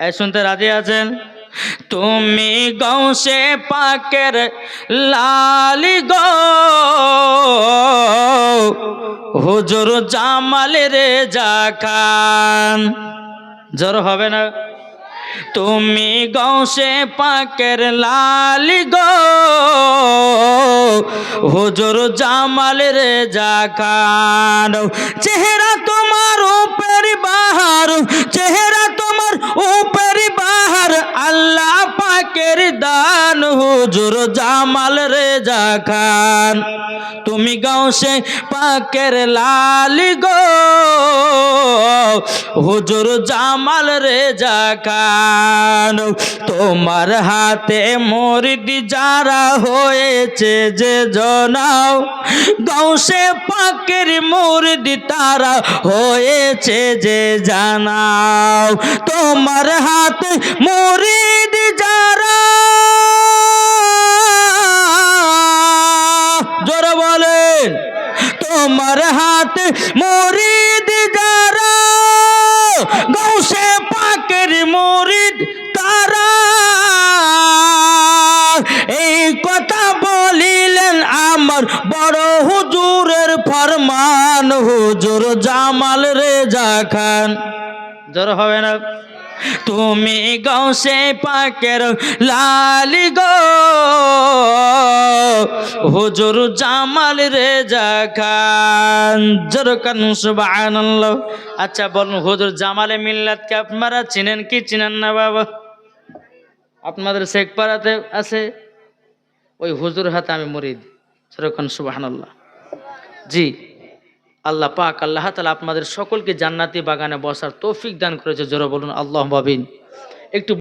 এই শুনতে রাজি আছেন? তুমি গৌসে পাকের লালি গো হুজুর জামাল রেজা খান। জোর হবে না? তুমি গৌসে পাকের লালি গো হুজুর জামাল রেজা খান। চেহারা তোমার উপর বাহার, চেহারা তোমার উপর বাহার, আল্লাহ পাকের দান হুজুর জামাল রেজা খান। তুমি গৌসে পাকের লালি গো হুজুর জামাল রেজা খান। তোমার হাতে মুরিদ যারা হয়েছে যে জনাও, গৌসে পাকের মুরিদ তারা হয়েছে যে জানাও। তোমার হাতে মুরিদ যারা, জোরে বলেন, তোমার হাতে মুরিদ যারা গৌসে পাকের মুরিদ তারা। এই কথা বলিলেন আমার বড় হুজুরের ফরমান হুজুর জামাল রেজা খান। জোর হবে না? তুমি গৌসে পাকের লালি গো হুজুর জামাল রেজা খান। জোর কান সুবহানাল্লাহ। আচ্ছা বলুন, হুজুর জামালে মিল্লাতকে আপনারা চিনেন কি চিনেন না বাবা? আপনাদের শেখপাড়াতে আছে, ওই হুজুর হাতে আমি মুরিদ। জোর কান সুবহানাল্লাহ। জি, আল্লাহ পাক আল্লাহ তাআলা আপনাদের সকলকে জান্নাতি বাগানে বসার তৌফিক দান করেছে। জোরে বলুন আল্লাহুম্মা আমিন। একটু